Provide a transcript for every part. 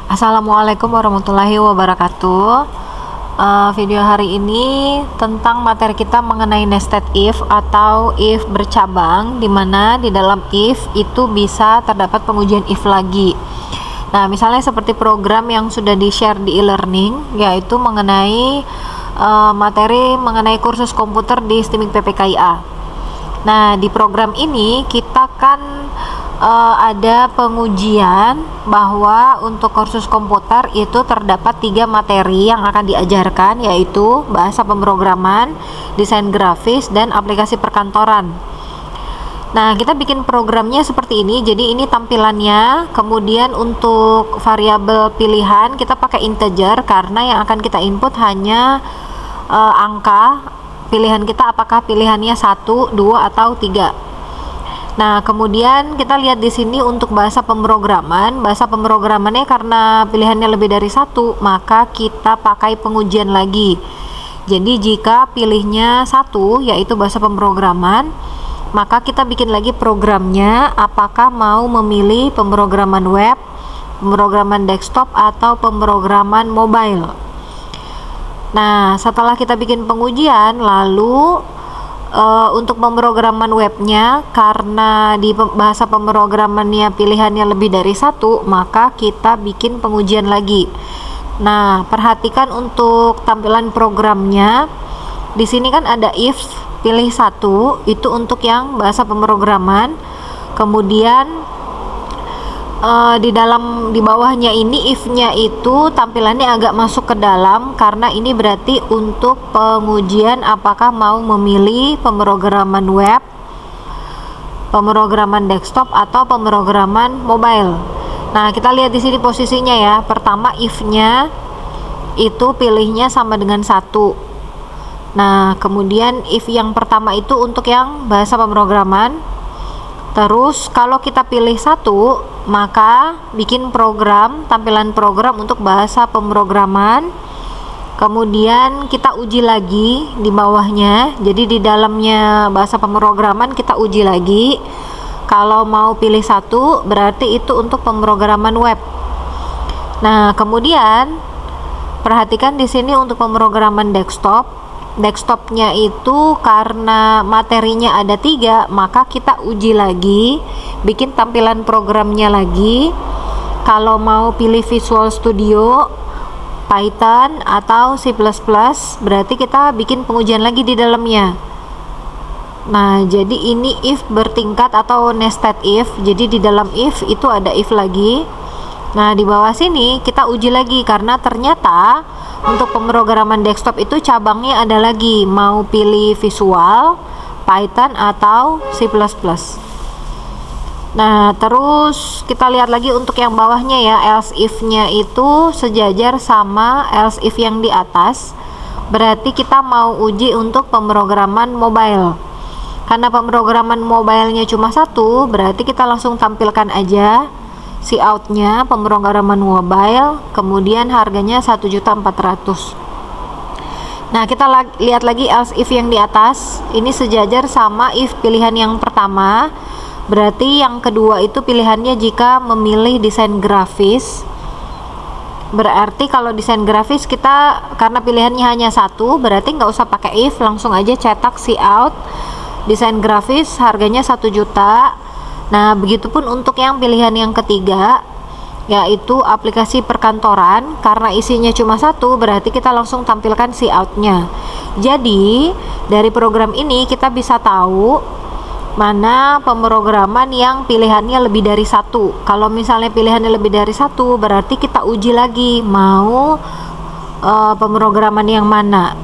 Assalamualaikum warahmatullahi wabarakatuh. Video hari ini tentang materi kita mengenai nested if atau if bercabang, dimana di dalam if itu bisa terdapat pengujian if lagi. Nah, misalnya seperti program yang sudah di-share di e-learning, yaitu mengenai materi mengenai kursus komputer di STIMIK PPKIA. Nah, di program ini kita kan ada pengujian bahwa untuk kursus komputer itu terdapat 3 materi yang akan diajarkan, yaitu bahasa pemrograman, desain grafis, dan aplikasi perkantoran. Nah, kita bikin programnya seperti ini. Jadi ini tampilannya. Kemudian untuk variabel pilihan kita pakai integer karena yang akan kita input hanya angka pilihan kita, apakah pilihannya 1, 2, atau 3. Nah, kemudian kita lihat di sini untuk bahasa pemrograman. Bahasa pemrogramannya karena pilihannya lebih dari 1, maka kita pakai pengujian lagi. Jadi jika pilihnya 1, yaitu bahasa pemrograman, maka kita bikin lagi programnya, apakah mau memilih pemrograman web, pemrograman desktop, atau pemrograman mobile. Nah, setelah kita bikin pengujian, lalu untuk pemrograman webnya, karena di bahasa pemrogramannya pilihannya lebih dari 1, maka kita bikin pengujian lagi. Nah, perhatikan untuk tampilan programnya. Di sini kan ada if pilih 1, itu untuk yang bahasa pemrograman. Kemudian di bawahnya ini if-nya itu tampilannya agak masuk ke dalam, karena ini berarti untuk pengujian apakah mau memilih pemrograman web, pemrograman desktop, atau pemrograman mobile. Nah, kita lihat di sini posisinya ya. Pertama, if-nya itu pilihnya sama dengan 1. Nah, kemudian if yang pertama itu untuk yang bahasa pemrograman. Terus kalau kita pilih 1, maka bikin program, tampilan program untuk bahasa pemrograman. Kemudian kita uji lagi di bawahnya. Jadi di dalamnya bahasa pemrograman kita uji lagi. Kalau mau pilih 1, berarti itu untuk pemrograman web. Nah, kemudian perhatikan di sini untuk pemrograman desktop. Desktopnya itu karena materinya ada 3, maka kita uji lagi, bikin tampilan programnya lagi. Kalau mau pilih Visual Studio, Python, atau C++, berarti kita bikin pengujian lagi di dalamnya. Nah, jadi ini if bertingkat atau nested if. Jadi di dalam if itu ada if lagi. Nah, di bawah sini kita uji lagi karena ternyata untuk pemrograman desktop itu cabangnya ada lagi, mau pilih Visual, Python, atau C++. Nah, terus kita lihat lagi untuk yang bawahnya ya, else if-nya itu sejajar sama else if yang di atas. Berarti kita mau uji untuk pemrograman mobile. Karena pemrograman mobilenya cuma 1, berarti kita langsung tampilkan aja cout-nya pemrograman mobile, kemudian harganya 1.400.000. Nah, kita lihat lagi else if yang di atas. Ini sejajar sama if pilihan yang pertama. Berarti yang kedua itu pilihannya jika memilih desain grafis. Berarti kalau desain grafis kita karena pilihannya hanya 1, berarti nggak usah pakai if, langsung aja cetak cout desain grafis harganya 1 juta. Nah, begitupun untuk yang pilihan yang ketiga, yaitu aplikasi perkantoran. Karena isinya cuma 1, berarti kita langsung tampilkan cout-nya. Jadi dari program ini kita bisa tahu mana pemrograman yang pilihannya lebih dari 1. Kalau misalnya pilihannya lebih dari 1, berarti kita uji lagi mau pemrograman yang mana.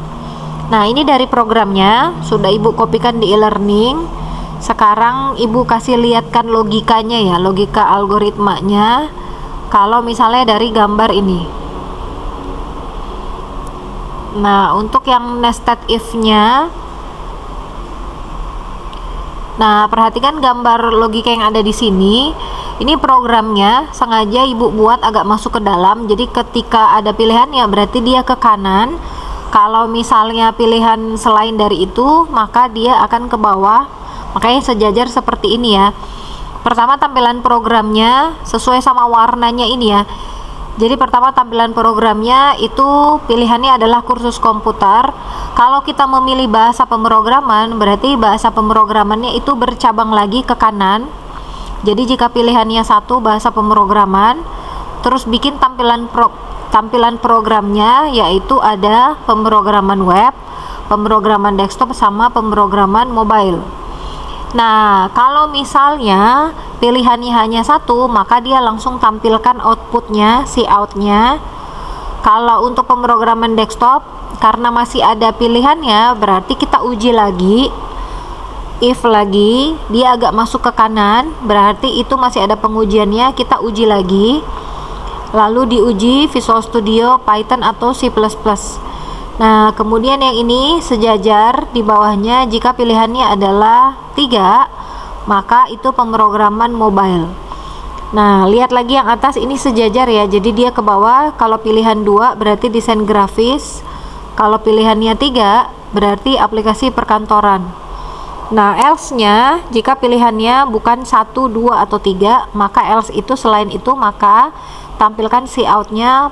Nah, ini dari programnya sudah Ibu kopikan di e-learning. Sekarang Ibu kasih lihatkan logikanya ya, logika algoritmanya. Kalau misalnya dari gambar ini. Nah, untuk yang nested if-nya, nah, perhatikan gambar logika yang ada di sini. Ini programnya sengaja Ibu buat agak masuk ke dalam. Jadi ketika ada pilihan ya berarti dia ke kanan. Kalau misalnya pilihan selain dari itu, maka dia akan ke bawah. Makanya sejajar seperti ini ya. Pertama, tampilan programnya sesuai sama warnanya ini ya. Jadi pertama tampilan programnya itu pilihannya adalah kursus komputer. Kalau kita memilih bahasa pemrograman, berarti bahasa pemrogramannya itu bercabang lagi ke kanan. Jadi jika pilihannya satu bahasa pemrograman, terus bikin tampilan programnya yaitu ada pemrograman web, pemrograman desktop sama pemrograman mobile. Nah, kalau misalnya pilihannya hanya satu, maka dia langsung tampilkan outputnya, coutnya. Kalau untuk pemrograman desktop, karena masih ada pilihannya, berarti kita uji lagi. If lagi, dia agak masuk ke kanan, berarti itu masih ada pengujiannya, kita uji lagi. Lalu diuji Visual Studio, Python atau C++. Nah, kemudian yang ini sejajar di bawahnya jika pilihannya adalah 3, maka itu pemrograman mobile. Nah, lihat lagi yang atas ini sejajar ya. Jadi dia ke bawah. Kalau pilihan 2 berarti desain grafis. Kalau pilihannya 3 berarti aplikasi perkantoran. Nah, else-nya jika pilihannya bukan 1, 2 atau 3, maka else itu selain itu maka tampilkan cout-nya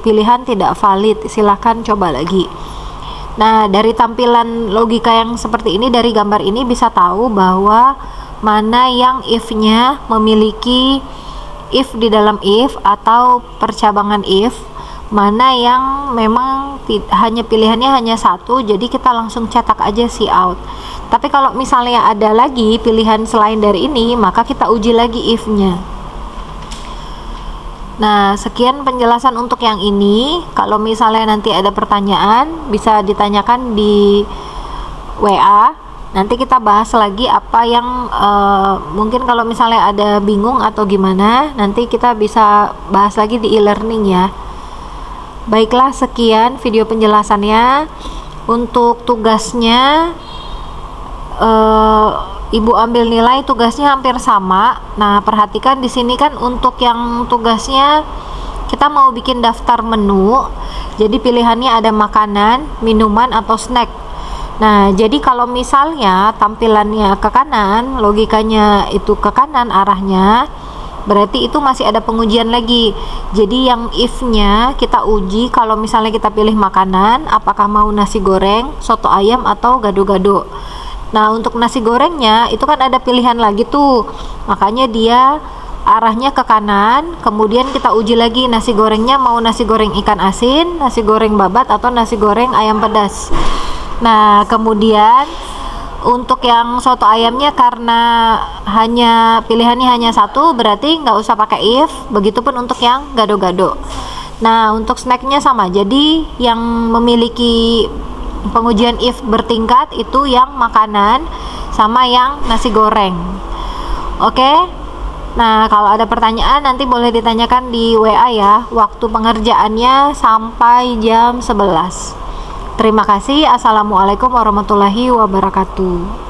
pilihan tidak valid, silahkan coba lagi. Nah, dari tampilan logika yang seperti ini, dari gambar ini bisa tahu bahwa mana yang if-nya memiliki if di dalam if atau percabangan if, mana yang memang hanya pilihannya hanya satu, jadi kita langsung cetak aja cout. Tapi kalau misalnya ada lagi pilihan selain dari ini, maka kita uji lagi if-nya. Nah, sekian penjelasan untuk yang ini. Kalau misalnya nanti ada pertanyaan, bisa ditanyakan di WA. Nanti kita bahas lagi apa yang mungkin kalau misalnya ada bingung atau gimana, nanti kita bisa bahas lagi di e-learning ya. Baiklah, sekian video penjelasannya. Untuk tugasnya, Ibu ambil nilai tugasnya hampir sama. Nah, perhatikan di sini kan untuk yang tugasnya kita mau bikin daftar menu. Jadi pilihannya ada makanan, minuman atau snack. Nah, jadi kalau misalnya tampilannya ke kanan, logikanya itu ke kanan arahnya, berarti itu masih ada pengujian lagi. Jadi yang if-nya kita uji kalau misalnya kita pilih makanan, apakah mau nasi goreng, soto ayam atau gado-gado. Nah, untuk nasi gorengnya itu kan ada pilihan lagi tuh, makanya dia arahnya ke kanan. Kemudian kita uji lagi nasi gorengnya mau nasi goreng ikan asin, nasi goreng babat atau nasi goreng ayam pedas. Nah, kemudian untuk yang soto ayamnya karena hanya pilihannya hanya satu, berarti nggak usah pakai if. Begitupun untuk yang gado-gado. Nah, untuk snacknya sama, jadi yang memiliki pengujian if bertingkat itu yang makanan sama yang nasi goreng. Oke. Nah, kalau ada pertanyaan nanti boleh ditanyakan di WA ya. Waktu pengerjaannya sampai jam 11. Terima kasih. Assalamualaikum warahmatullahi wabarakatuh.